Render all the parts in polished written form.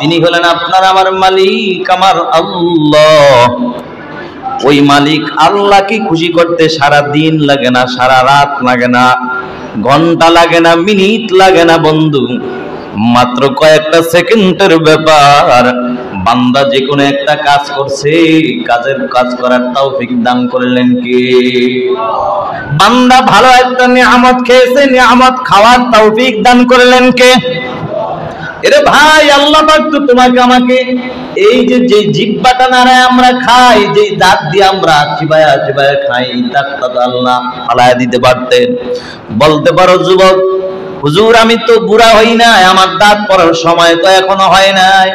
তিনি হলেন আপনার আমার মালিক, আমার আল্লাহ। ওই মালিক আল্লাহকে খুশি করতে সারা দিন লাগে না, সারা রাত লাগে না, ঘন্টা লাগে না, মিনিট লাগে না বন্ধু, মাত্র কয়েকটা সেকেন্ডের ব্যাপার। বান্দা যে কোনো একটা কাজ করছে, কাজ করার তৌফিক দান করলেন কে? বান্দা ভালো একটা নিয়ামত খেয়েছে, নিয়ামত খাওয়ার তৌফিক দান করলেন কে? এরে ভাই, আল্লাহ পাক তো তোমাকে আমাকে এই যে জিহ্বাটা নাড়ায় আমরা খাই, যে দাঁত দিয়ে আমরা চিবায়া চিবায়া খাই, এই দাঁতটা তো আল্লাহ ফালায়া দিতে পারতেন। বলতে পারো যুবক, হুজুর আমি তো বুড়া হই নাই, আমার দাঁত পড়ার সময় তো এখনো হয় নাই।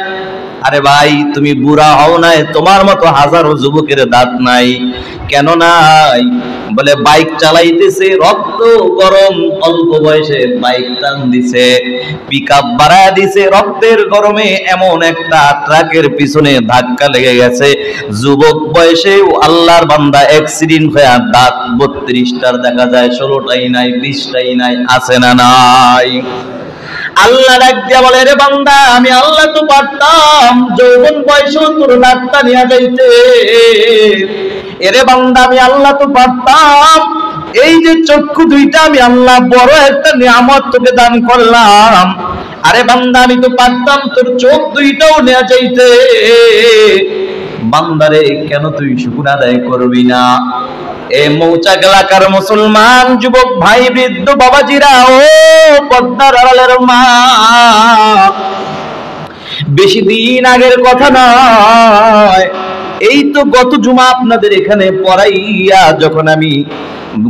আরে ভাই, তুমি বুড়া হও নাই, তোমার মতো হাজারো যুবকের দাঁত নাই। কেন নাই? বলে বাইক চালাইতেছে, রক্ত গরম, অল্প বয়সে বাইক টান দিছে, পিকআপ বাড়ায় দিছে, রক্তের গরমে এমন একটা ট্রাকের পিছনে ধাক্কা লেগে গেছে, যুবক বয়সে আল্লাহর বান্দা অ্যাক্সিডেন্ট হয়ে দাঁত 32টার দেখা যায়, 16টাই নাই, 20টাই নাই, আছে না নাই? আল্লাহ ডাক দিয়া বলে, রে বান্দা, আমি আল্লাহ তো পারতাম যৌবন বয়সেও তোর দাঁতটা নিয়ে যাইতে। এরে বান্দা, আমি আল্লাহ তো পারতাম এই যে চক্ষু দুইটা, আমি আল্লাহ বড় একটা নিয়ামত তোকে দান করলাম। আরে বান্দা, আমি তো পারতাম তোর চোখ দুইটাও নিয়ে যাইতে। বান্দারে, কেন তুই শুকর আদায় করবি না? এ মৌচাক এলাকার মুসলমান যুবক ভাই, বৃদ্ধ বাবাজিরা, ও পদ্মার আড়ালের মা, বেশি দিন আগের কথা নয়, এই তো গত জুমা আপনাদের এখানে পড়াইয়া, যখন আমি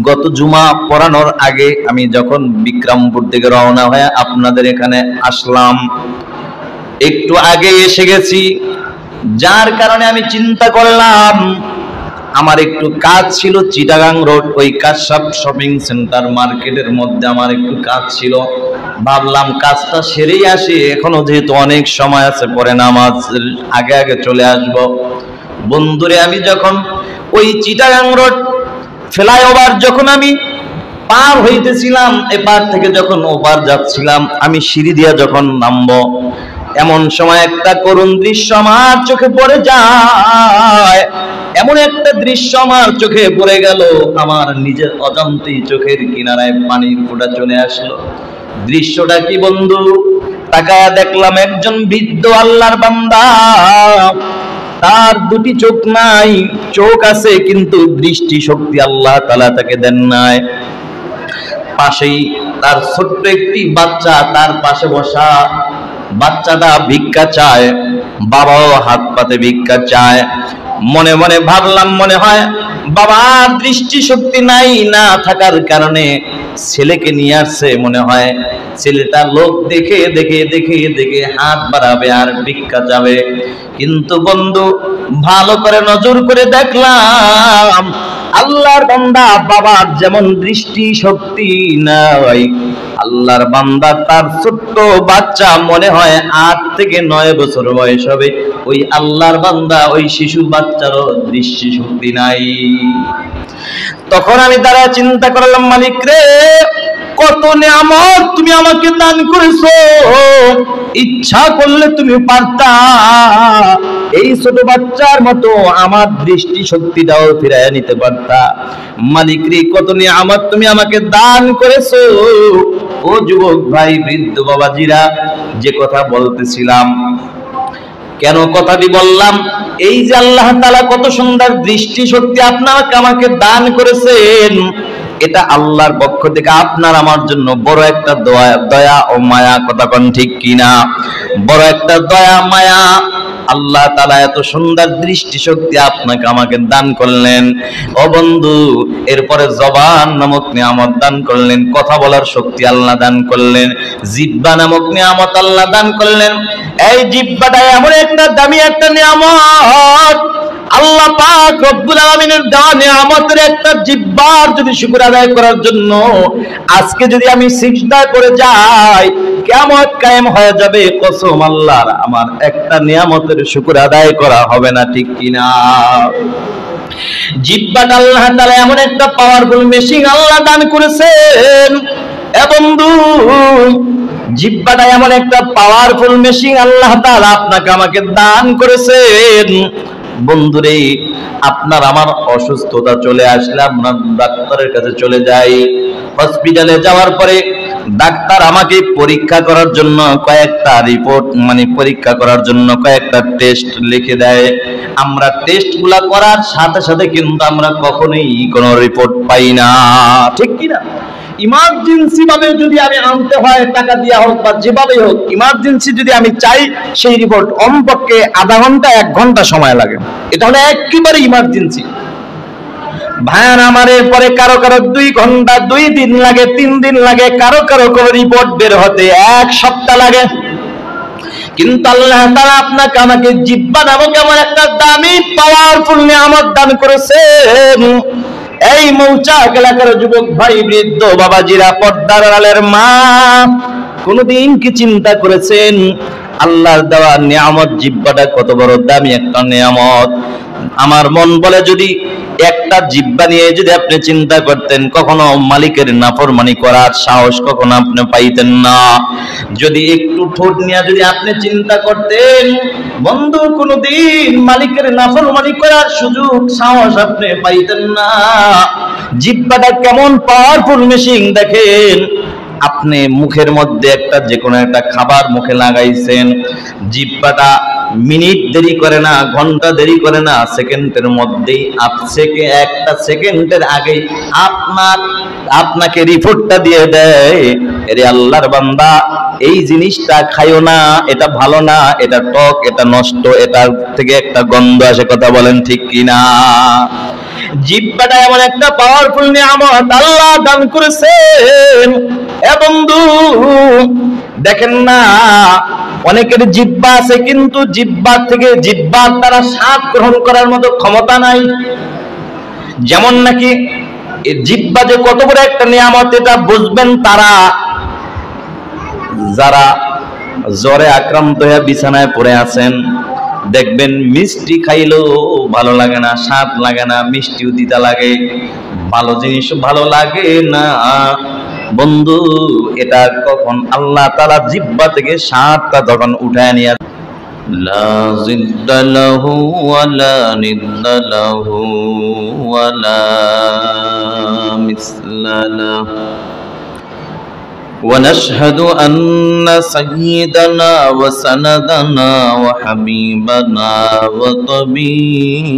গত জুমা পড়ানোর আগে আমি যখন বিক্রমপুর থেকে রওনা হয়ে আপনাদের এখানে আসলাম, একটু আগে এসে গেছি, যার কারণে আমি চিন্তা করলাম আমার একটু কাজ ছিল চিটাগাং রোড, ওই কাশাপ শপিং সেন্টার মার্কেটের মধ্যে আমার একটু কাজ ছিল। ভাবলাম কাজটা সেরেই আসি, এখনো যেহেতু অনেক সময় আছে, পরে নামাজ আগে আগে চলে আসব। বন্ধুরে, আমি যখন ওই চিটাগাং রোড ফ্লাইওভার যখন আমি পার হইতেছিলাম, এপার থেকে যখন ওপার যাচ্ছিলাম, আমি সিঁড়ি দিয়া যখন নামবো, এমন সময় একটা করুণ দৃশ্য আমার চোখে পড়ে যায়। এমন একটা দৃশ্য আমার চোখে পড়ে গেল, আমার নিজের অজান্তেই চোখের কিনারায় পানির ফোঁটা চলে আসলো। দৃশ্যটা কি বন্ধু? তাকায়া দেখলাম একজন বৃদ্ধ আল্লাহর বান্দা, তার দুটি চোখ নাই, চোখ আছে কিন্তু দৃষ্টি শক্তি আল্লাহ তাআলা তাকে দেন নাই। পাশেই তার ছোট্ট একটি বাচ্চা, তার পাশে বসা, বাচ্চাটা ভিক্ষা চায়, বাবাও হাত পাতে ভিক্ষা চায়। মনে মনে ভাবলাম, মনে হয় বাবার দৃষ্টি শক্তি নাই, না থাকার কারণে ছেলেকে নিয়ে আসছে, মনে হয় ছেলেটা লোক দেখে দেখে দেখে দেখে হাত বাড়াবে আর ভিক্ষা যাবে। কিন্তু বন্ধু, ভালো করে নজর করে দেখলাম আল্লাহর বান্দা বাবার যেমন দৃষ্টি শক্তি নাই, আল্লাহর বান্দা তার ছোট্ট বাচ্চা, মনে হয় 8 থেকে 9 বছর বয়স হবে, ওই আল্লাহর বান্দা ওই শিশু বাচ্চারও দৃষ্টি শক্তি নাই। তখন আমি তারা চিন্তা করলাম, মালিক রে, কত নিয়ামত তুমি আমাকে দান করেছো, ইচ্ছা করলে তুমি পারতা এই ছোট বাচ্চার মতো আমার দৃষ্টি শক্তিটাও ফিরাইয়া নিতে পারতা। মালিক রে, কত নিয়ামত তুমি আমাকে দান করেছো। ও যুবক ভাই, বৃদ্ধ বাবাজিরা, যে কথা বলতেছিলাম, কেন কথাটি বললাম, এই যে আল্লাহ তাআলা কত সুন্দর দৃষ্টি শক্তি আপনাকে আমাকে দান করেছেন, এটা আল্লাহর পক্ষ থেকে আপনার আমার জন্য বড় একটা দয়া ও মায়া। কথা কোন ঠিক কিনা? বড় একটা দয়া মায়া। আল্লাহ তাআলা এত সুন্দর দৃষ্টি শক্তি আপনাকে আমাকে দান করলেন। ও বন্ধু, এরপরে জবান নামক নিয়ামত দান করলেন, কথা বলার শক্তি আল্লাহ দান করলেন, জিহ্বা নামক নিয়ামত আল্লাহ দান করলেন। এই জিহ্বাটা এমন একটা দামি একটা নিয়ামত, আল্লাহ পাক রব্বুল আলামিনের দেওয়া নিয়ামতের একটা জিহ্বার যদি শুকর আদায় করার জন্য আজকে যদি আমি সিজদা করে যাই, কিয়ামত কায়েম হয়ে যাবে। কসম আল্লাহর, আমার একটা নিয়ামতের শুকর আদায় করা হবে না, ঠিক কিনা? জিহ্বাটা আল্লাহ তাআলা এমন একটা পাওয়ারফুল মেশিন আল্লাহ দান করেছেন। এ বন্ধু, জিহ্বাটা এমন একটা পাওয়ারফুল মেশিন আল্লাহ তাআলা আপনাকে আমাকে দান করেছেন। বন্ধুরে, আপনার আমার অসুস্থতা চলে আসলে আমরা ডাক্তারের কাছে চলে যাই। হসপিটালে যাওয়ার পরে ডাক্তার আমাকে পরীক্ষা করার জন্য কয়েকটা রিপোর্ট পরীক্ষা করার জন্য কয়েকটা টেস্ট লিখে দেয়। আমরা টেস্টগুলা করার সাথে সাথে কিন্তু আমরা কখনোই কোনো রিপোর্ট পাই না, ঠিক কি না? ইমার্জেন্সি ভাবে যদি আমি আনতে হয়, টাকা দিয়া হোক বা যেভাবেই হোক, ইমার্জেন্সি যদি আমি চাই, সেই রিপোর্ট কমপক্ষে আধা ঘন্টা 1 ঘন্টা সময় লাগে। এটা হলো একেবারে ইমার্জেন্সি। ভাইয়ার আমার পরে কারো কারো 2 ঘন্টা 2 দিন লাগে, 3 দিন লাগে, কারো কারো কোনো রিপোর্ট বের হতে 1 সপ্তাহ লাগে। কিন্তু আল্লাহ তাআলা আপনাকে আমাকে জিহ্বা নামক এমন একটা দামি পাওয়ারফুল নিয়ামত দান করেছেন। এই মৌচাক এলাকার যুবক ভাই, বৃদ্ধ বাবাজিরা, পর্দার আড়ালের মা, কোনদিন কি চিন্তা করেছেন আল্লাহর দেওয়া নিয়ামত জিহ্বাটা কত বড় দামি একটা নিয়ামত? আমার মন বলে যদি একটা জিহ্বা নিয়ে যদি আপনি চিন্তা করতেন, কখনো মালিকের নাফরমানি করার সাহস কখনো আপনি পাইতেন না। যদি একটু ঠোঁট নিয়ে যদি আপনি চিন্তা করতেন, বন্ধু, কোনদিন মালিকের নাফরমানি করার সুযোগ সাহস আপনি পাইতেন না। জিহ্বাটা কেমন পাওয়ারফুল মেশিন দেখেন। আপনি মুখের মধ্যে একটা যে কোনো একটা খাবার মুখে লাগাইছেন, জিহ্বাটা মিনিট দেরি করে না, ঘন্টা দেরি করে না, সেকেন্ডের মধ্যেই একটা সেকেন্ডের আগেই আপনাকে রিপোর্টটা দিয়ে দেয়, এরে আল্লাহর বান্দা, এই জিনিসটা খাইও না, এটা ভালো না, এটা টক, এটা নষ্ট, এটার থেকে একটা গন্ধ আসে। কথা বলেন ঠিক কিনা? জিহ্বাটা এমন একটা পাওয়ারফুল নিয়ামত আল্লাহ দান করেছেন। এ বন্ধু, দেখেন না, অনেকের জিহ্বা আছে কিন্তু জিহ্বার দ্বারা স্বাদ গ্রহণ করার মতো ক্ষমতা নাই। যেমন নাকি এই জিহ্বা যে কত বড় একটা নিয়ামত, এটা বুঝবেন তারা যারা জ্বরে আক্রান্ত হয়ে বিছানায় পড়ে আছেন। দেখবেন মিষ্টি খাইলেও ভালো লাগে না, স্বাদ লাগে না, মিষ্টিও দিতে লাগে, ভালো জিনিস ভালো লাগে না। বন্ধু, এটা কখন আল্লাহ তাআলা জিহ্বা থেকে স্বাদটা তখন উঠায় নিয়ে, লা জিদ্দা লাহু ওয়ালা নিদ্দা লাহু ওয়ালা মিসলা লাহু। ونشهد أن سيدنا وسندنا وحبيبنا وطبيب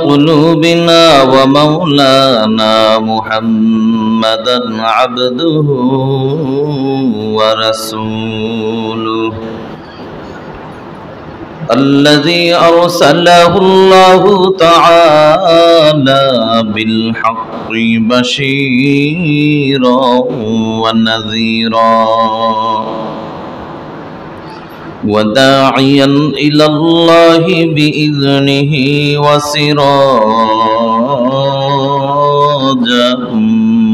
قلوبنا ومولانا محمدا عبده ورسوله الذي أرسله الله تعالى بالحق بشيرا ونذيرا وداعيا إلى الله بإذنه وسراجا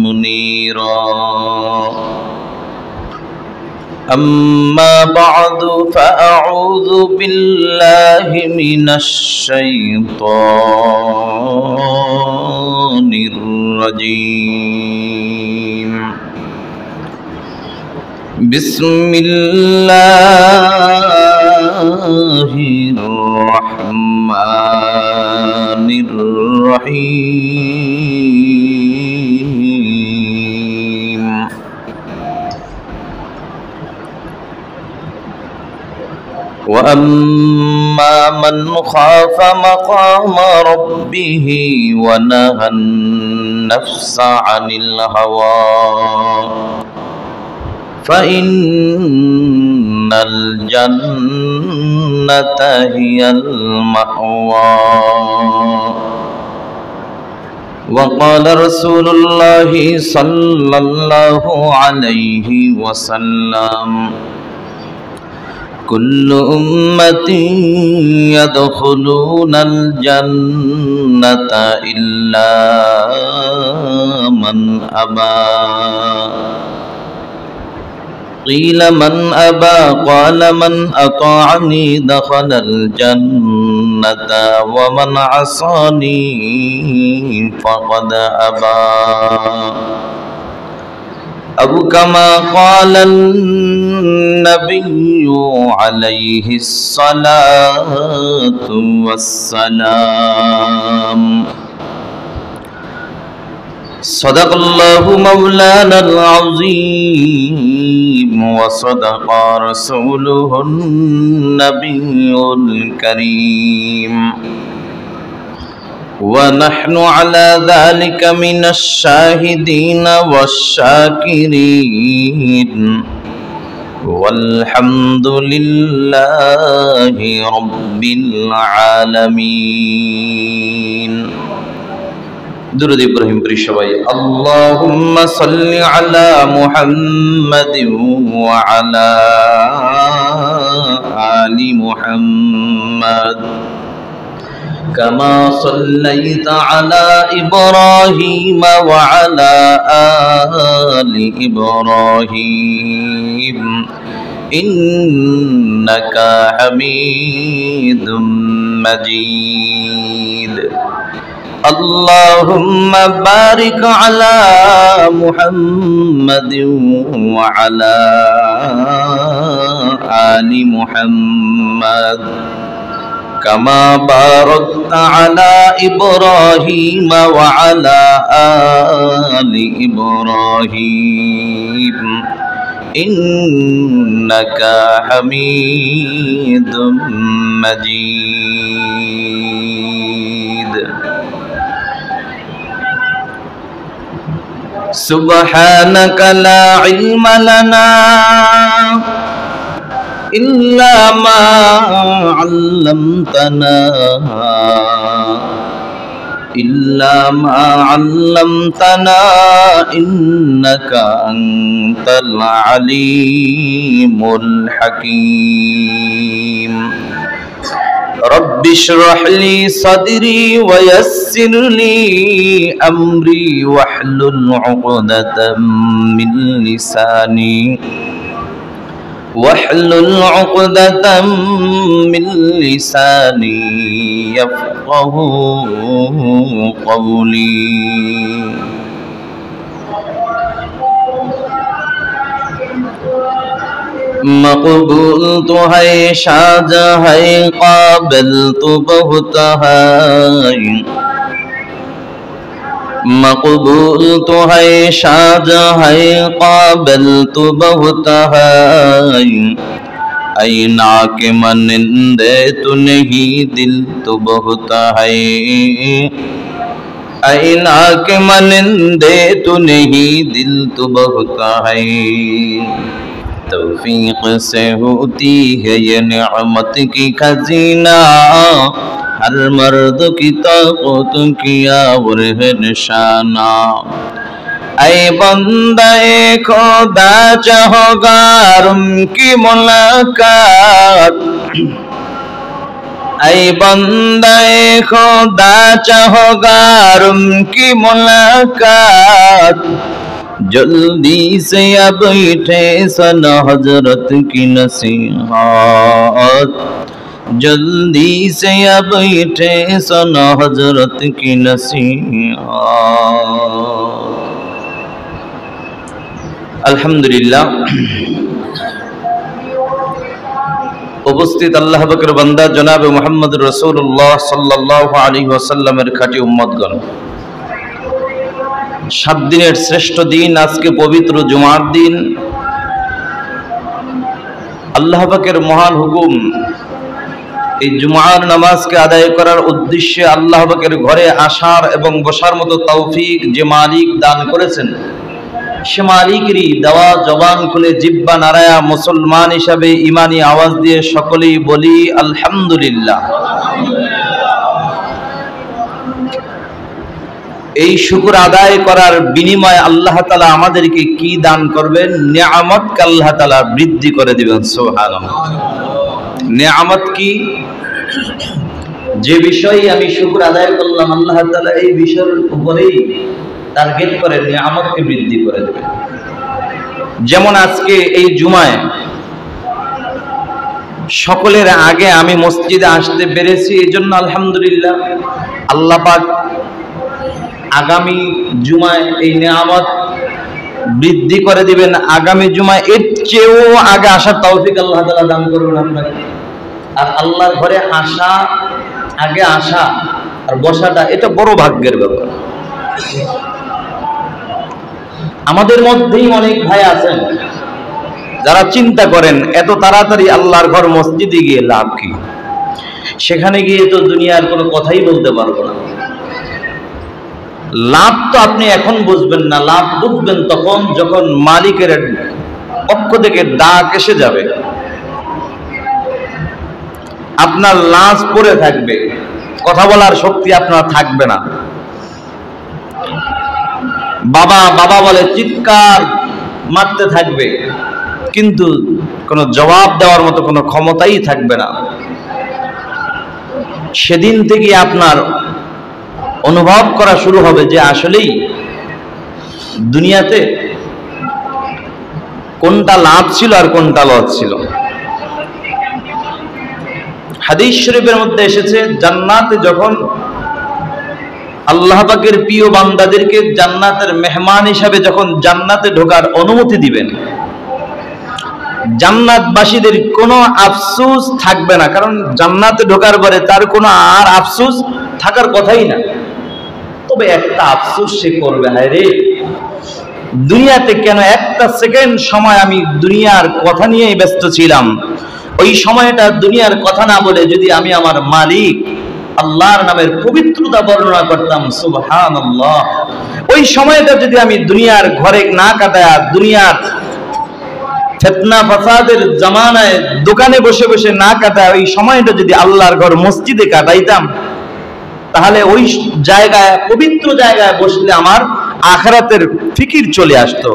منيرا. أما بعد فأعوذ بالله من الشيطان الرجيم. بسم الله الرحمن الرحيم. وأما من خاف مقام ربه ونهى النفس عن الهوى فإن الجنة هي المأوى. وقال رسول الله صلى الله عليه وسلم: كل أمتي يدخلون الجنة إلا من أبى. قيل من أبى قال من أطاعني دخل الجنة ومن عصاني فقد أبى أو كما قال النبي عليه الصلاة والسلام صدق الله مولانا العظيم وصدق رسوله النبي الكريم ونحن على ذلك من الشاهدين والشاكرين والحمد لله رب العالمين درود إبراهيم بريشواي اللهم صل على محمد وعلى آل محمد كما صليت على إبراهيم وعلى آل إبراهيم إنك حميد مجيد اللهم بارك على محمد وعلى آل محمد كما باركت على إبراهيم وعلى آل إبراهيم إنك حميد مجيد سبحانك لا علم لنا إلا ما علمتنا إنك أنت العليم الحكيم رب اشرح لي صدري ويسر لي أمري واحلل عقدة من لساني يفقه قولي مقبول تو ہے شاہجہاں ہے قابل تو بہت ہے مقبول تو ہے شاہجہاں ہے قابل تو بہت ہے اینا کے منندے تو نہیں دل تو بہت ہے اینا کے منندے تو نہیں دل تو بہت ہے توفیق سے ہوتی ہے یہ نعمت کی خزینہ ہر مرد کی طاقت کیا اور ہے نشانہ اے بندہ خدا چاہو گا ان کی ملاقات اے بندہ خدا چاہو گا ان کی ملاقات جلدی سے اب بیٹھے سنا حضرت کی نصیحت جلدی سے اب بیٹھے سنا حضرت کی نصیحت আলহামদুলিল্লাহ উপস্থিত আল্লাহ পাকের বান্দা জনাব মুহাম্মদ রাসূলুল্লাহ সাল্লাল্লাহু আলাইহি ওয়াসাল্লামের খাঁটি উম্মতগণ 7 দিনের শ্রেষ্ঠ দিন আজকে পবিত্র জুমার দিন আল্লাহ পাকের মহান হুকুম এই জুমার নামাজকে আদায় করার উদ্দেশ্যে আল্লাহ পাকের ঘরে আসার এবং বসার মতো তৌফিক যে মালিক দান করেছেন সে মালিকেরই দেওয়া জবান খুলে জিহ্বা নাড়ায়া মুসলমান হিসাবে ঈমানি আওয়াজ দিয়ে সকলেই বলি আলহামদুলিল্লাহ। এই শুকর আদায় করার বিনিময়ে আল্লাহ তাআলা আমাদেরকে কি দান করবেন? নিয়ামতকে আল্লাহ তাআলা বৃদ্ধি করে দিবেন। সুবহানাল্লাহ। নিয়ামত কি? যে বিষয়ে আমি শুকর আদায় করলাম আল্লাহ তাআলা এই বিষয়ের উপরেই টার্গেট করে নিয়ামতকে বৃদ্ধি করে দেবেন। যেমন আজকে এই জুমায় সকলের আগে আমি মসজিদে আসতে পেরেছি, এই জন্য আলহামদুলিল্লাহ। আল্লাহ পাক আগামী জুমায় এই নিয়ামত বৃদ্ধি করে দিবেন। আগামী জুমায় এর চেয়েও আগে আসার তৌফিক আল্লাহ তাআলা দান করবেন আপনাকে। আর আল্লাহর ঘরে আসা, আগে আসা আর বসাটা, এটা বড় ভাগ্যের ব্যাপার। আমাদের মধ্যেই অনেক ভাই আছেন যারা চিন্তা করেন এত তাড়াতাড়ি আল্লাহর ঘর মসজিদে গিয়ে লাভ কি, সেখানে গিয়ে তো দুনিয়ার কোনো কথাই বলতে পারবো না। লাভ তো আপনি এখন বুঝবেন না, লাভ বুঝবেন তখন যখন মালিকের পক্ষ থেকে ডাক এসে যাবে, আপনার লাশ পড়ে থাকবে, কথা বলার শক্তি আপনার থাকবে না। বাবা বাবা বলে চিৎকার মারতে থাকবে, কিন্তু কোনো জবাব দেওয়ার মতো কোনো ক্ষমতাই থাকবে না। সেদিন থেকে আপনার অনুভব করা শুরু হবে যে আসলেই দুনিয়াতে কোনটা লাভ ছিল আর কোনটা লস ছিল। হাদিস শরীফের মধ্যে এসেছে, জান্নাতে যখন আল্লাহ পাকের প্রিয় বান্দাদেরকে জান্নাতের মেহমান হিসাবে যখন জান্নাতে ঢোকার অনুমতি দিবেন, জান্নাতবাসীদের কোনো আফসোস থাকবে না, কারণ জান্নাতে ঢোকার পরে তার কোনো আর আফসোস থাকার কথাই না। তবে একটা আফসোস সে করবে, হায় রে দুনিয়াতে কেন একটা সেকেন্ড সময় আমি দুনিয়ার কথা নিয়েই ব্যস্ত ছিলাম, ওই সময়টা দুনিয়ার কথা না বলে যদি আমি আমার মালিক আল্লাহর নামের পবিত্রতা বর্ণনা করতাম, সুবহানাল্লাহ, ওই সময়টা যদি আমি দুনিয়ার ঘরে না কাটায়া, দুনিয়ার ফিতনা ফাসাদের জামানায় দোকানে বসে বসে না কাটায়, ওই সময়টা যদি আল্লাহর ঘর মসজিদে কাটাইতাম, তাহলে ওই জায়গায়, পবিত্র জায়গায় বসলে আমার আখিরাতের ফিকির চলে আসতো,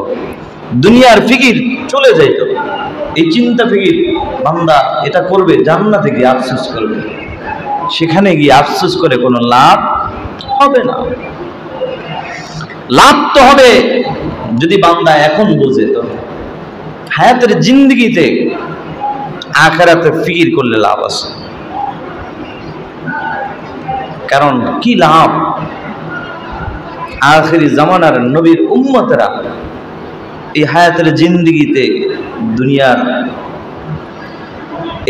দুনিয়ার ফিকির চলে যাইত। এই চিন্তা ফিকির বান্দা এটা করবে, জান্নাতে গিয়ে আফসোস করবে, সেখানে গিয়ে আফসোস করে কোনো লাভ হবে না। লাভ তো হবে যদি বান্দা এখন বুঝে, তো হায়াতের জিন্দেগিতে আখিরাতে ফিকির করলে লাভ আছে। কারণ কি লাভ, আখিরি জামানার নবীর উম্মতেরা এই হায়াতের জিন্দেগিতে দুনিয়ার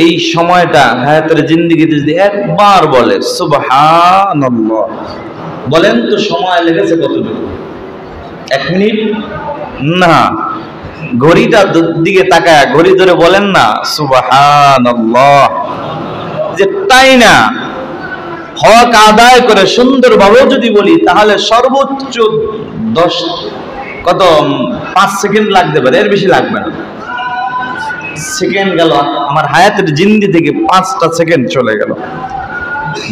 এই সময়টা হায়াতের জিন্দেগিতে যদি একবার বলে সুবহানাল্লাহ, বলেন তো সময় লেগেছে কতটুকু? 1 মিনিট না, ঘড়িটা দিকে তাকায় ঘড়ি ধরে বলেন না সুবহানাল্লাহ, যে তাই না হক আদায় করে সুন্দরভাবে যদি বলি তাহলে সর্বোচ্চ 5 সেকেন্ড লাগতে পারে, এর বেশি লাগবে না। সেকেন্ড গেল, আমার হায়াতের জিন্দি থেকে 5টা সেকেন্ড চলে গেল,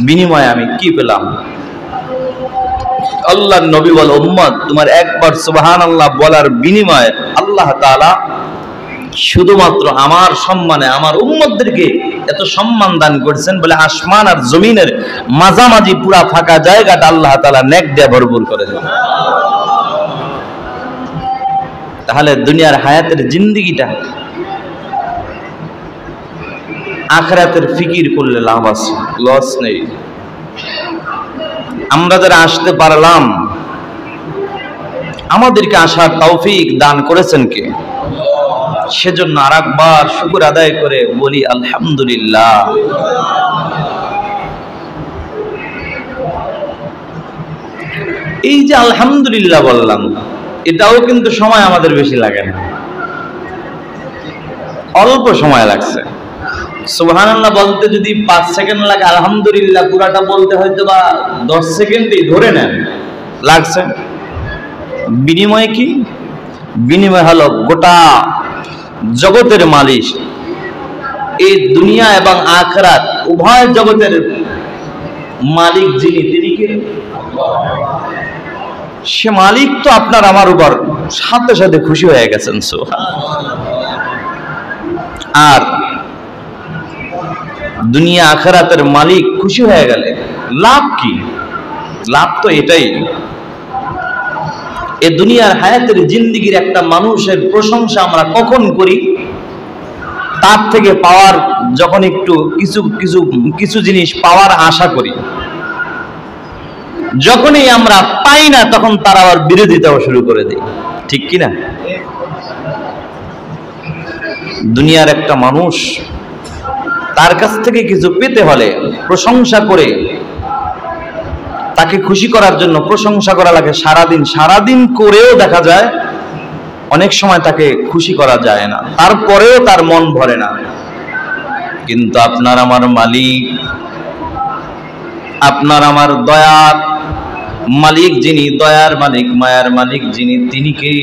বিনিময়ে আমি কি পেলাম? আল্লাহর নবী বলে, উম্মত তোমার একবার সুবহানাল্লাহ বলার বিনিময়ে আল্লাহ তাআলা শুধুমাত্র আমার সম্মানে আমার উম্মতদেরকে এত সম্মান দান করেছেন বলে আসমান আর জমিনের মাঝামাঝি পুরা ফাঁকা জায়গাটা আল্লাহ তাআলা নেক দিয়ে ভরপুর করে দেন। তাহলে দুনিয়ার হায়াতের জিন্দেগিটা আখিরাতের ফিকির করলে লাভ আছে, লস নেই। আমরা যারা আসতে পারলাম, আমাদেরকে আসার তৌফিক দান করেছেন কে? সেজন্য আরেকবার শুকর আদায় করে বলি আলহামদুলিল্লাহ। এই যে আলহামদুলিল্লাহ বললাম, এটাও কিন্তু সময় আমাদের বেশি লাগে না, অল্প সময় লাগছে। সুবহানাল্লাহ বলতে যদি 5 সেকেন্ড লাগে, আলহামদুলিল্লাহ পুরাটা বলতে হয়তো বা 10 সেকেন্ডই ধরে নেন লাগছে। বিনিময়ে কি? বিনিময় হলো গোটা জগতের মালিক, এই দুনিয়া এবং আখিরাত উভয় জগতের মালিক যিনি, তিনি কে? সে মালিক তো আপনার আমার উপর সাথে সাথে খুশি হয়ে গেছেন। আর দুনিয়া আখিরাতের মালিক খুশি হয়ে গেলে লাভ কি? লাভ তো এটাই, এ দুনিয়ার হায়াতের জিন্দেগির একটা মানুষের প্রশংসা আমরা কখন করি? তার থেকে পাওয়ার যখন একটু কিছু জিনিস পাওয়ার আশা করি, যখনই আমরা পাই না তখন তার আবার বিরোধিতাও শুরু করে দেয়, ঠিক কিনা? দুনিয়ার একটা মানুষ তার কাছ থেকে কিছু পেতে হলে প্রশংসা করে, তাকে খুশি করার জন্য প্রশংসা করা লাগে সারাদিন করেও দেখা যায় অনেক সময় তাকে খুশি করা যায় না, তারপরেও তার মন ভরে না। কিন্তু আপনার আমার মালিক, আপনার আমার দয়ার মালিক, যিনি দয়ার মালিক, মায়ার মালিক, যিনি, তিনি কে?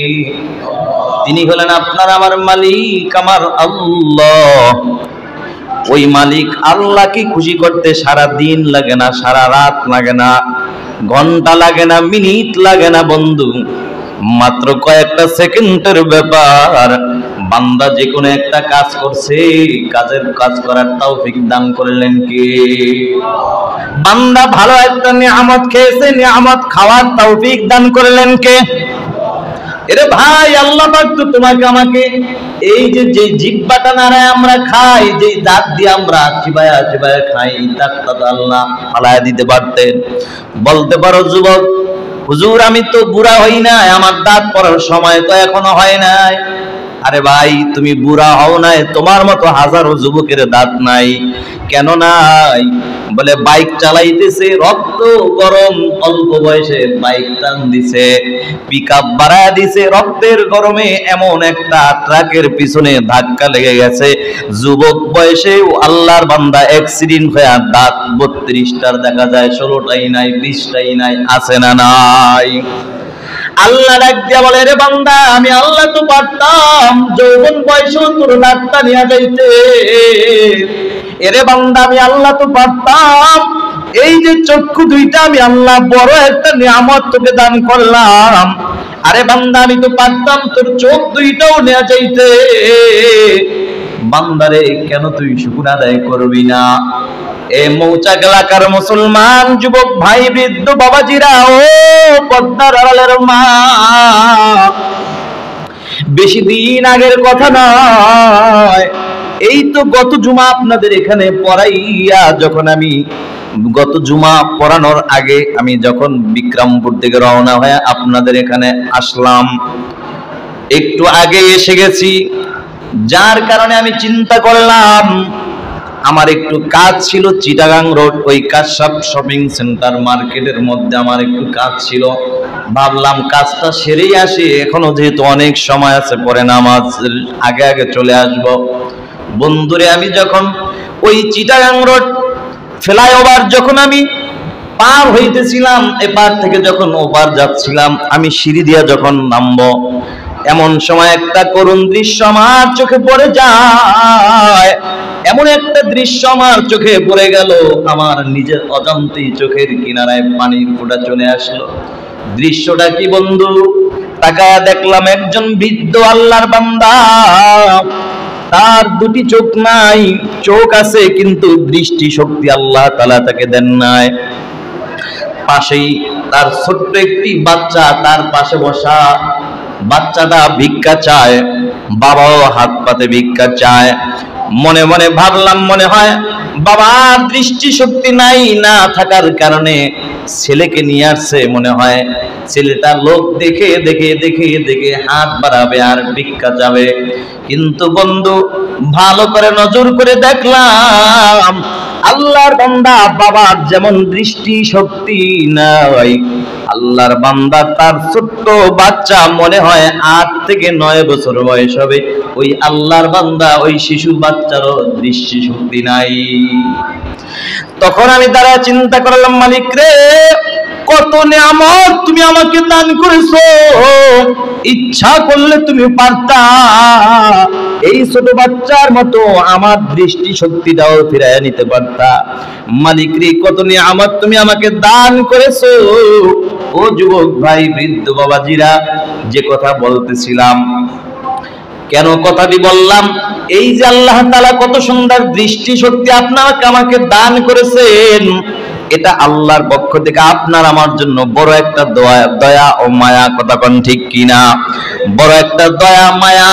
তিনি হলেন আপনার আমার মালিক, আমার আল্লাহ। ওই মালিক আল্লাহকে খুশি করতে সারা দিন লাগে না, সারা রাত লাগে না, ঘন্টা লাগে না, মিনিট লাগে না বন্ধু, মাত্র কয়েকটা সেকেন্ডের ব্যাপার। বান্দা যে কোনো একটা কাজ করছে, কাজ করার তৌফিক দান করলেন কে? বান্দা ভালো একটা নিয়ামত খেয়েছে, নিয়ামত খাওয়ার তৌফিক দান করলেন কে? এরে ভাই, আল্লাহ পাক তো তোমাকে আমাকে এই যে জিহ্বাটা নাড়ায় আমরা খাই, যে দাঁত দিয়ে আমরা চিবায়া চিবায়া খাই, দাঁতটা তো আল্লাহ ফালায়া দিতে পারতেন। বলতে পারো যুবক, হুজুর আমি তো বুড়া হই নাই, আমার দাঁত পড়ার সময় তো এখনো হয় নাই। আরে ভাই, তুমি বুড়া হও নাই, তোমার মতো হাজারো যুবকের দাঁত নাই। কেন নাই? বলে বাইক চালাইতেছে, রক্ত গরম, অল্প বয়সে বাইক টান দিছে, পিকআপ বাড়ায় দিছে, রক্তের গরমে এমন একটা ট্রাকের পিছনে ধাক্কা লেগে গেছে, যুবক বয়সে আল্লাহর বান্দা অ্যাক্সিডেন্ট হয়ে দাঁত 32টার দেখা যায়, 16টাই নাই, 20টাই নাই, আছে না নাই? আল্লাহ ডাক দিয়া বলে, রে বান্দা, আমি আল্লাহ তো পারতাম যৌবন বয়সেও তোর দাঁতটা নিয়ে যাইতে। এরে বান্দা, আমি আল্লাহ তো পারতাম এই যে চক্ষু দুইটা, আমি আল্লাহ বড় একটা নিয়ামত তোকে দান করলাম। আরে বান্দা, আমি তো পারতাম তোর চোখ দুইটাও নিয়ে যাইতে। বান্দারে, কেন তুই শুকর আদায় করবি না? এ মৌচাক এলাকার মুসলমান যুবক ভাই, বৃদ্ধ বাবাজিরা, ও পদ্মার আড়ালের মা, বেশি দিন আগের কথা নয়, এই তো গত জুমা আপনাদের এখানে পড়াইয়া, যখন আমি গত জুমা পড়ানোর আগে আমি যখন বিক্রমপুর থেকে রওনা হয়ে আপনাদের এখানে আসলাম, একটু আগে এসে গেছি, যার কারণে আমি চিন্তা করলাম আমার একটু কাজ ছিল চিটাগাং রোড, ওই কাশাপ শপিং সেন্টার মার্কেটের মধ্যে আমার একটু কাজ ছিল। ভাবলাম কাজটা সেরেই আসি, এখনো যেহেতু অনেক সময় আছে, পরে নামাজ আগে আগে চলে আসব। বন্ধুরে, আমি যখন ওই চিটাগাং রোড ফ্লাইওভার যখন আমি পার হইতেছিলাম, এপার থেকে যখন ওপার যাচ্ছিলাম, আমি সিঁড়ি দিয়া যখন নামবো, এমন সময় একটা করুণ দৃশ্য আমার চোখে পড়ে যায়। এমন একটা দৃশ্য আমার চোখে পড়ে গেল, আমার নিজের অজান্তেই চোখের কিনারায় পানির ফোঁটা চলে আসলো। দৃশ্যটা কি বন্ধু? তাকায়া দেখলাম একজন বৃদ্ধ আল্লাহর বান্দা, তার দুটি চোখ নাই, চোখ আছে কিন্তু দৃষ্টি শক্তি আল্লাহ তাআলা তাকে দেন নাই। পাশেই তার ছোট্ট একটি বাচ্চা, তার পাশে বসা, বাচ্চাটা ভিক্ষা চায়, বাবাও হাত পাতে ভিক্ষা চায়। মনে মনে ভাবলাম, মনে হয় বাবার দৃষ্টি শক্তি নাই, না থাকার কারণে ছেলেকে নিয়ে আসছে, মনে হয় ছেলেটা লোক দেখে দেখে দেখে দেখে হাত বাড়াবে আর ভিক্ষা যাবে। কিন্তু বন্ধু, ভালো করে নজর করে দেখলাম আল্লাহর বান্দা বাবার যেমন দৃষ্টি শক্তি নাই, আল্লাহর বান্দা তার ছোট্ট বাচ্চা, মনে হয় 8 থেকে 9 বছর বয়স হবে, ওই আল্লাহর বান্দা ওই শিশু বাচ্চারও দৃষ্টি শক্তি নাই। তখন আমি তারা চিন্তা করলাম, মালিক রে, কত নিয়ামত তুমি আমাকে দান করেছো, ইচ্ছা করলে তুমি পারতা এই ছোট বাচ্চার মতো আমার দৃষ্টি শক্তিটাও ফিরাইয়া নিতে পারতা। মালিক রে, কত নিয়ামত তুমি আমাকে দান করেছো। ও যুবক ভাই, বৃদ্ধ বাবাজিরা, যে কথা বলতেছিলাম, কেন কথাটি বললাম, এই যে আল্লাহ তাআলা কত সুন্দর দৃষ্টি শক্তি আপনাকে আমাকে দান করেছেন, এটা আল্লাহর পক্ষ পক্ষ থেকে আপনার আমার জন্য বড় একটা দয়া ও মায়া, কথা কোন ঠিক কিনা? বড় একটা দয়া মায়া।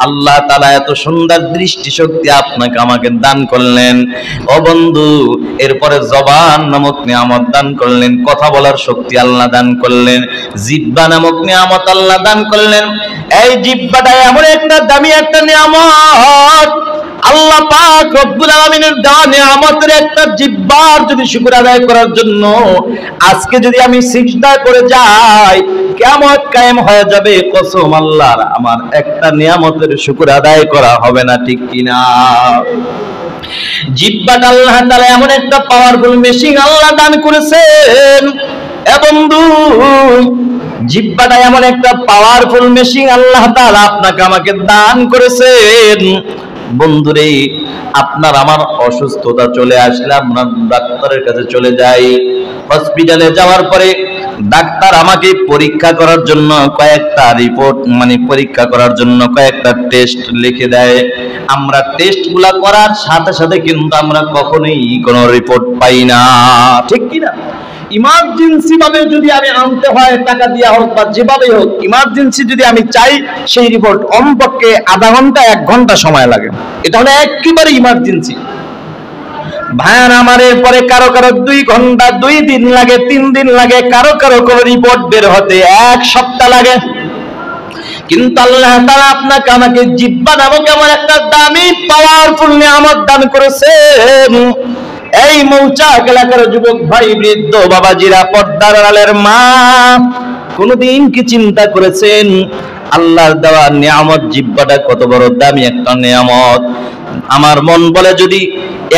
আল্লাহ তাআলা এত সুন্দর দৃষ্টি শক্তি আপনাকে আমাকে দান করলেন ও বন্ধু। এরপরে জবান নামক নিয়ামত দান করলেন, কথা বলার শক্তি আল্লাহ দান করলেন, জিহ্বা নামক নিয়ামত আল্লাহ দান করলেন। এই জিহ্বাটা এমন একটা দামি একটা নিয়ামত, আল্লাহ পাক রব্বুল আলামিনের দেওয়া নিয়ামতের একটা জিহ্বার যদি শুকর আদায় করার জন্য আজকে যদি আমি সিজদায় পড়ে যাই, কিয়ামত কায়েম হয়ে যাবে। কসম আল্লাহর, আমার একটা নিয়ামতের শুকর আদায় করা হবে না, ঠিক কিনা? জিহ্বাটা আল্লাহ তাআলা এমন একটা পাওয়ারফুল মেশিন আল্লাহ দান করেছেন। এ বন্ধু, জিহ্বাটা এমন একটা পাওয়ারফুল মেশিন আল্লাহ তাআলা আপনাকে আমাকে দান করেছেন। বন্ধুরে, আপনার আমার অসুস্থতা চলে আসলে আমরা ডাক্তারের কাছে চলে যাই। হসপিটালে যাওয়ার পরে ডাক্তার আমাকে পরীক্ষা করার জন্য কয়েকটা রিপোর্ট পরীক্ষা করার জন্য কয়েকটা টেস্ট লিখে দেয়। আমরা টেস্টগুলা করার সাথে সাথে কিন্তু আমরা কখনোই কোনো রিপোর্ট পাই না, ঠিক কিনা? ইমার্জেন্সি ভাবে যদি আমি আনতে হয়, টাকা দিয়া হোক বা যেভাবে হোক, ইমার্জেন্সি যদি আমি চাই, সেই রিপোর্ট কমপক্ষে আধা ঘন্টা 1 ঘন্টা সময় লাগে। এটা হলো একেবারে ইমার্জেন্সি। ভাইয়ার আমার পরে কারো কারো 2 ঘন্টা, 2 দিন লাগে, 3 দিন লাগে, কারো কারো কোনো রিপোর্ট বের হতে 1 সপ্তাহ লাগে। কিন্তু আল্লাহ তাআলা আপনাকে আমাকে জিহ্বা নামক এমন একটা দামি পাওয়ারফুল নিয়ামত দান করেছেন। এই মৌচাক এলাকার যুবক ভাই, বৃদ্ধ বাবাজিরা, পর্দার আড়ালের মা, কোনদিন কি চিন্তা করেছেন আল্লাহর দেওয়া নিয়ামত জিহ্বাটা কত বড় দামি একটা নিয়ামত? আমার মন বলে যদি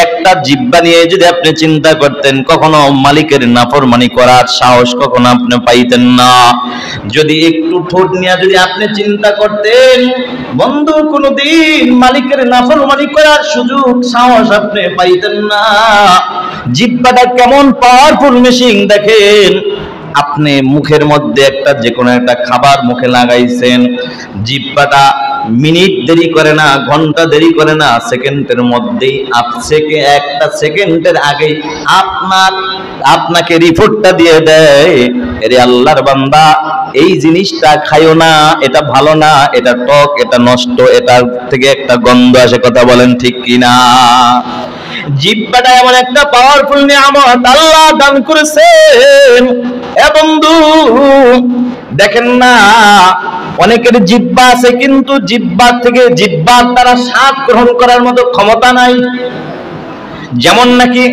একটা জিহ্বা নিয়ে যদি আপনি চিন্তা করতেন, কখনো মালিকের নাফরমানি করার সাহস কখনো আপনি পাইতেন না। যদি একটু ঠোঁট নিয়ে যদি আপনি চিন্তা করতেন, বন্ধু, কোনদিন মালিকের নাফরমানি করার সুযোগ সাহস আপনি পাইতেন না। জিহ্বাটা কেমন পাওয়ারফুল মেশিন দেখেন। আপনি মুখের মধ্যে একটা যে কোনো একটা খাবার মুখে লাগাইছেন, জিহ্বাটা মিনিট দেরি করে না, ঘন্টা দেরি করে না, সেকেন্ডের মধ্যেই একটা সেকেন্ডের আগেই আপনাকে রিপোর্টটা দিয়ে দেয়, এরে আল্লাহর বান্দা, এই জিনিসটা খাইও না, এটা ভালো না, এটা টক, এটা নষ্ট, এটার থেকে একটা গন্ধ আসে, কথা বলেন ঠিক কিনা? জিহ্বাটা এমন একটা পাওয়ারফুল নিয়ামত আল্লাহ দান করেছেন। এ বন্ধু, দেখেন না, অনেকের জিহ্বা আছে কিন্তু জিহ্বার দ্বারা স্বাদ গ্রহণ করার মতো ক্ষমতা নাই। যেমন নাকি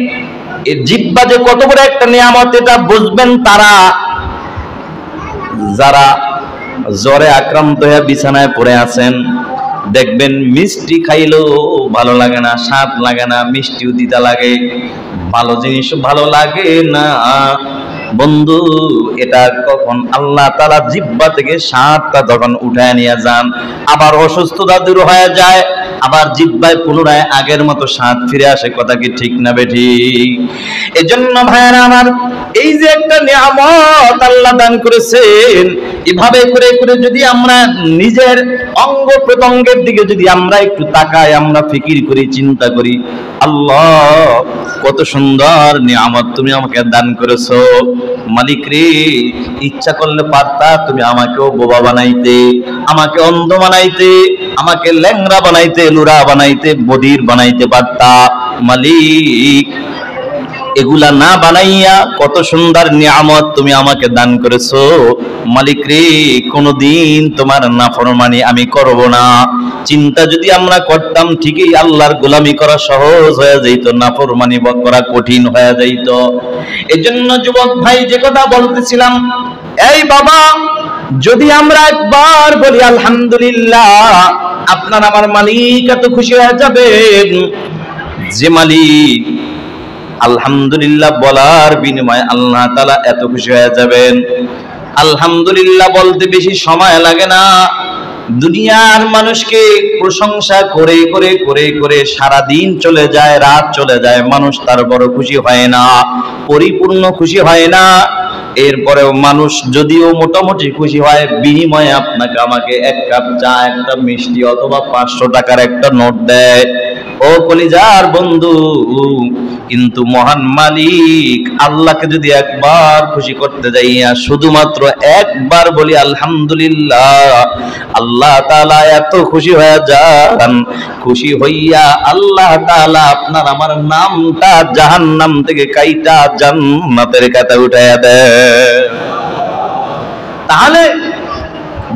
এই জিহ্বা যে কত বড় একটা নিয়ামত, এটা বুঝবেন তারা যারা জ্বরে আক্রান্ত হয়ে বিছানায় পড়ে আছেন। দেখবেন মিষ্টি খাইলেও ভালো লাগে না, স্বাদ লাগে না, মিষ্টিও দিতে লাগে, ভালো জিনিস ভালো লাগে না। বন্ধু, এটা কখন আল্লাহ তাআলা জিহ্বা থেকে স্বাদটা তখন উঠায় নিয়ে যান, আবার অসুস্থতা দূর হয়ে যায়, আবার জিহ্বায় পুনরায় আগের মতো স্বাদ ফিরে আসে, কথা কি ঠিক না বেঠিক? এজন্য ভাইরা আমার, এই যে একটা নিয়ামত আল্লাহ দান করেছেন, এভাবে করে করে যদি আমরা নিজের অঙ্গ প্রত্যঙ্গের দিকে যদি আমরা একটু তাকাই, আমরা ফিকির করি, চিন্তা করি, আল্লাহ কত সুন্দর নিয়ামত তুমি আমাকে দান করেছো। মালিক রে, ইচ্ছা করলে পারতা তুমি আমাকেও বোবা বানাইতে, আমাকে অন্ধ বানাইতে, আমাকে ল্যাংড়া বানাইতে, লুরা বানাইতে, বধির বানাইতে পারতা। মালিক, এগুলা না বানাইয়া কত সুন্দর নিয়ামত তুমি আমাকে দান করেছো। মালিক রে, কোনদিন তোমার নাফরমানি আমি করব না। চিন্তা যদি আমরা করতাম, ঠিকই আল্লাহর গোলামি করা সহজ হয়ে যাইত, নাফরমানি করা কঠিন হয়ে যাইত। এজন্য যুবক ভাই, যে কথা বলতেছিলাম, এই বাবা, যদি আমরা একবার বলি আলহামদুলিল্লাহ, আপনার আমার মালিক এত খুশি হয়ে যাবেন যে মালিক আলহামদুলিল্লাহ বলার বিনিময়ে আল্লাহ তাআলা এত খুশি হয়ে যাবেন। আলহামদুলিল্লাহ বলতে বেশি সময় লাগে না। দুনিয়ার মানুষকে প্রশংসা করে করে করে করে সারা দিন চলে যায়, রাত চলে যায়, মানুষ তার বড় খুশি হয় না, পরিপূর্ণ খুশি হয় না। এরপরেও মানুষ যদিও মোটামুটি খুশি হয়, বিনিময়ে আপনাকে আমাকে 1 কাপ চা, একটা মিষ্টি অথবা 500 টাকার একটা নোট দেয়। ও কলিজার বন্ধু, কিন্তু মহান মালিক আল্লাহকে যদি একবার খুশি করতে যাইয়া শুধুমাত্র একবার বলি আলহামদুলিল্লাহ, আল্লাহ তাআলা এত খুশি হয়ে যান, খুশি হইয়া আল্লাহ তাআলা আপনার আমার নামটা জাহান্নাম থেকে কাইটা জান্নাতের খাতায় উঠাইয়া দেয়। তাহলে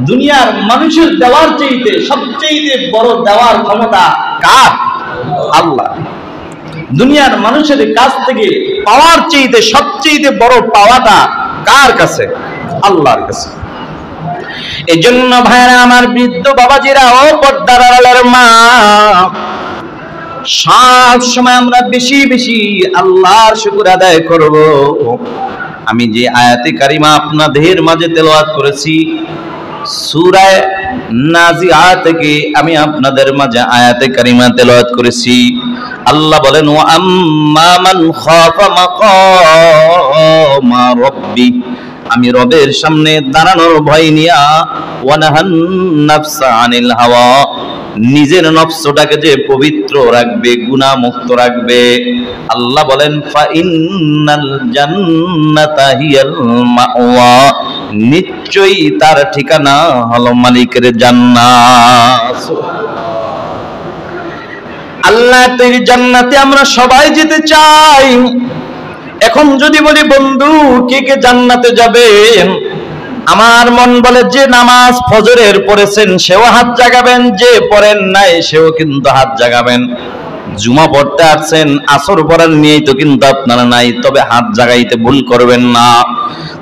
দুনিয়ার মানুষের দেওয়ার চাইতে সবচেয়ে বড় দেওয়ার ক্ষমতা কার? আল্লাহ। দুনিয়ার মানুষের কাছ থেকে পাওয়ার চাইতে সবচেয়ে বড় পাওয়াটা কার কাছে? আল্লাহর কাছে। এজন্য ভাইরা আমার, বৃদ্ধ বাবাজিরা ও পর্দার আড়ালের মা, সব সময় আমরা বেশি বেশি আল্লাহর শুকর আদায় করব। আমি যে আয়াতে কারিমা আপনাদের মাঝে তেলাওয়াত করেছি সূরা নাজিআত থেকে, আমি আপনাদের মাঝে আয়াতে কারিমা তেলাওয়াত করেছি। আল্লাহ বলেন, ওয়া আম্মা মান খাফা মাকামা রাব্বি, আমি রবের সামনে দাঁড়ানোর ভয় নিয়া, ওয়া নাহান নাফসা আনিল হাওয়া, নিজের নফসটাকে যে পবিত্র রাখবে, গুনাহ মুক্ত রাখবে। আল্লাহ বলেন, ফা ইন্নাল জান্নাতা হিয়াল মাওয়া, নিশ্চয়ই তার ঠিকানা হলো মালিকের জান্নাত। আল্লাহ তৈরি জান্নাতে আমরা সবাই যেতে চাই। এখন যদি বলি বন্ধু কে কে জান্নাতে যাবে, আমার মন বলে যে নামাজ ফজরের পড়েছেন সেও হাত জাগাবেন, যে পড়েন নাই সেও কিন্তু হাত জাগাবেন। জুমা পড়তে আসছেন, আসর পড়ার নিয়েই তো কিন্তু আপনারা নাই, তবে হাত জাগাইতে ভুল করবেন না।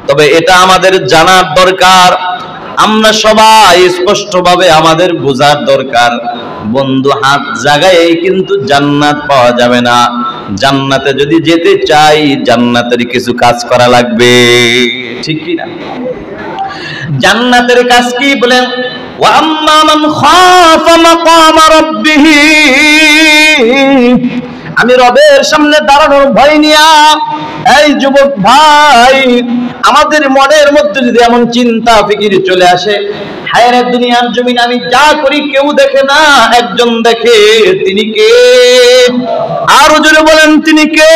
তবে এটা আমাদের জানার দরকার, আমরা সবাই স্পষ্টভাবে আমাদের বোঝার দরকার, বন্ধু হাত জাগায় কিন্তু জান্নাত পাওয়া যাবে না। জান্নাতে যদি যেতে চাই জান্নাতের কিছু কাজ করা লাগবে, ঠিক কি না? জান্নাতের কাজ কি বলেন? ওয়া আম্মা মান খাফা মাকামা রাব্বিহি, আমি রবের সামনে দাঁড়ানোর ভয় নিয়া, এই যুবক ভাই, আমাদের মনের মধ্যে যদি এমন চিন্তা ফিকির চলে আসে, হায়রে দুনিয়ার জমিন আমি যা করি কেউ দেখে না, একজন দেখে, তিনি কে? আরো জোরে বলেন, তিনি কে?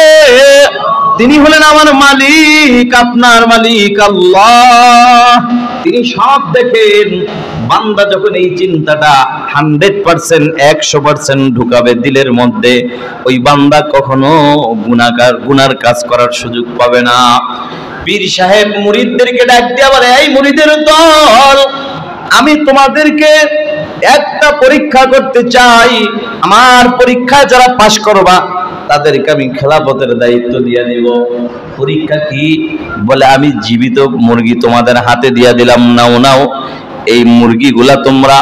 তিনি হলেন আমার মালিক, আপনার মালিক আল্লাহ। তিনি সব দেখেন। বান্দা যখন এই চিন্তাটা 100% 100% ঢুকাবে দিলের মধ্যে, ওই বান্দা কখনো গুনার কাজ করার সুযোগ পাবে না। পীর সাহেব মুরিদদেরকে ডাক দিয়া বলে, এই মুরিদের দল, আমি তোমাদেরকে একটা পরীক্ষা করতে চাই, আমার পরীক্ষায় যারা পাশ করবা তাদেরকে আমি খেলাফতের দায়িত্ব দিয়ে দিব। পরীক্ষা কি? বলে, আমি জীবিত মুরগি তোমাদের হাতে দিয়ে দিলাম, নাও নাও, এই মুরগিগুলা তোমরা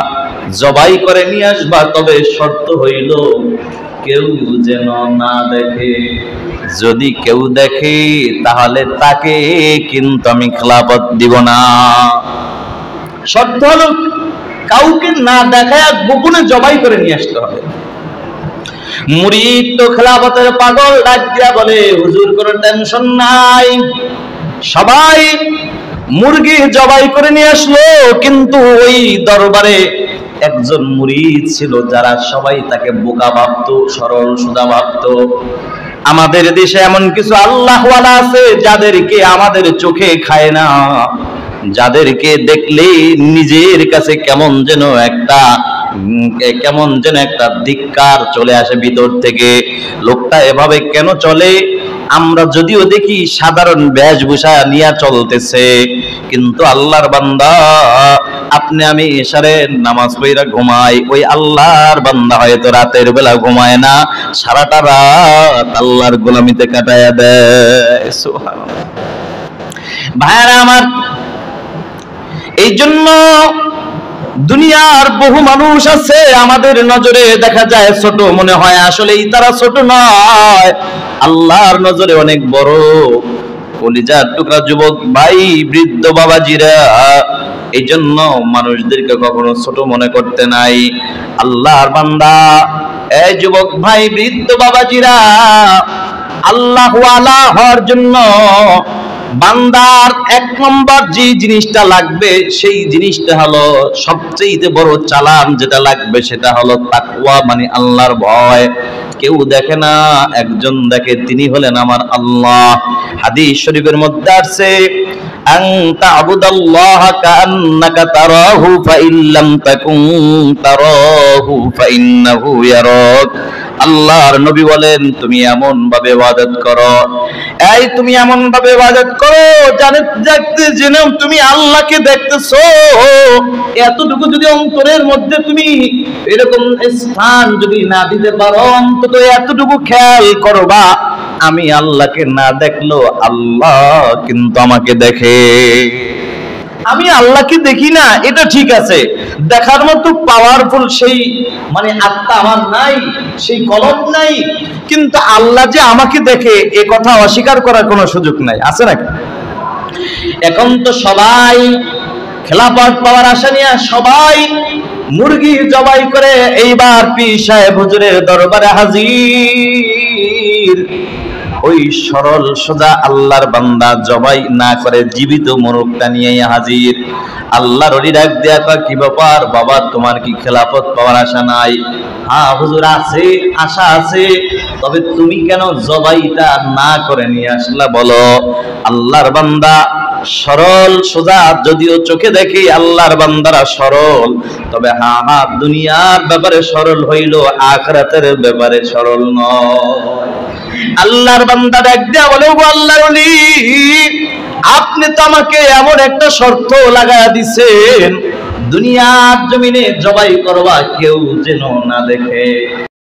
জবাই করে নিয়ে আসবা, তবে শর্ত হইল কেউ যেন না দেখে। যদি কেউ দেখে তাহলে তাকে কিন্তু আমি খেলাফত দিব না। শর্ত হলো কাউকে না দেখায় গোপনে জবাই করে নিয়ে আসতে হবে। মুরিদ তো খেলাফতের পাগল, ডাক দিয়া বলে, হুজুর কোনো টেনশন নাই। সবাই মুরগি জবাই করে নিয়ে আসলো, কিন্তু ওই দরবারে একজন মুরিদ ছিল যারা সবাই তাকে বোকা ভাবতো, সরল সুদা ভাবতো। আমাদের দেশে এমন কিছু আল্লাহওয়ালা আছে যাদেরকে আমাদের চোখে খায় না, যাদেরকে দেখলে নিজের কাছে কেমন যেন একটা ধিক্কার চলে আসে ভিতর থেকে। লোকটা এভাবে কেন চলে? আমরা যদিও দেখি সাধারণ বেশভূষা নিয়ে চলতেছে, কিন্তু আল্লাহর বান্দা, আপনি আমি এশারের নামাজ পড়া ঘুমাই, ওই আল্লাহর বান্দা হয়তো রাতের বেলা ঘুমায় না, সারাটা রাত আল্লাহর গোলামিতে কাটায়া দেয়। সুবহানাল্লাহ। ভাইরা আমার, এই জন্য দুনিয়ার বহু মানুষ আছে আমাদের নজরে দেখা যায় ছোট মনে হয়, আসলেই তারা ছোট নয়, আল্লাহর নজরে অনেক বড়। কলিজার টুকরা যুবক ভাই, বৃদ্ধ বাবাজিরা, এই জন্য মানুষদেরকে কখনো ছোট মনে করতে নাই। আল্লাহর বান্দা, এই যুবক ভাই, বৃদ্ধ বাবাজিরা, আল্লাহওয়ালা হওয়ার জন্য বান্দার এক নম্বর যে জিনিসটা লাগবে সেই জিনিসটা হলো সবচেয়ে বড় চালান, যেটা লাগবে সেটা হলো তাকওয়া, মানে আল্লাহর ভয়। কেউ দেখে না, একজন দেখে, তিনি হলেন আমার আল্লাহ। হাদিস শরীফের মধ্যে আছে, আন তা'বুদাল্লাহা কাআন্নাকা তারাহু ফাইন লাম তাকুন তারাহু ফাইন্নাহু ইয়ারাক। আল্লাহর নবী বলেন, তুমি এমন ভাবে ইবাদত করো, এই তুমি এমন ভাবে ইবাদত করো দেখতে জেনেও তুমি আল্লাহকে দেখতেছো। এতটুকু যদি অন্তরের মধ্যে তুমি এরকম স্থান যদি না দিতে পারো, অন্তত এতটুকু খেয়াল করবা, আমি আল্লাহকে না দেখলো আল্লাহ কিন্তু আমাকে দেখে। আমি আল্লাহকে দেখি না, এটা ঠিক আছে, দেখার মতো পাওয়ারফুল সেই মানে আত্মা আমার নাই, সেই কলম নাই, কিন্তু আল্লাহ যে আমাকে দেখে এ কথা অস্বীকার করার কোনো সুযোগ নাই, আছে নাকি? এখন তো সবাই খেলাফত পাওয়ার আশা নিয়ে সবাই মুরগি জবাই করে এইবার পীর সাহেব হুজুরের দরবারে হাজির। ওই সরল সোজা আল্লাহর বান্দা জবাই না করে জীবিত মোরগটা নিয়ে হাজির। আল্লাহর ওলি ডাক দেয়া কয়, কি ব্যাপার বাবা, তোমার কি খেলাফত পাওয়ার আশা নাই? হ্যাঁ হুজুর আছে, আশা আছে, তবে তুমি কেন জবাইটা না করে নিয়ে আসলা বলো? আল্লাহর বান্দা সরল সোজা, যদিও চোখে দেখি আল্লাহর বান্দারা সরল, তবে হ্যাঁ দুনিয়ার ব্যাপারে সরল হইল, আখিরাতের ব্যাপারে সরল নয়। আল্লাহর বান্দা ডাক দেয়া বলে, ও আল্লাহর ওলি, আপনি তো আমাকে এমন একটা শর্ত লাগায়া দিছেন, দুনিয়ার জমিনে জবাই করবা কেউ যেন না দেখে।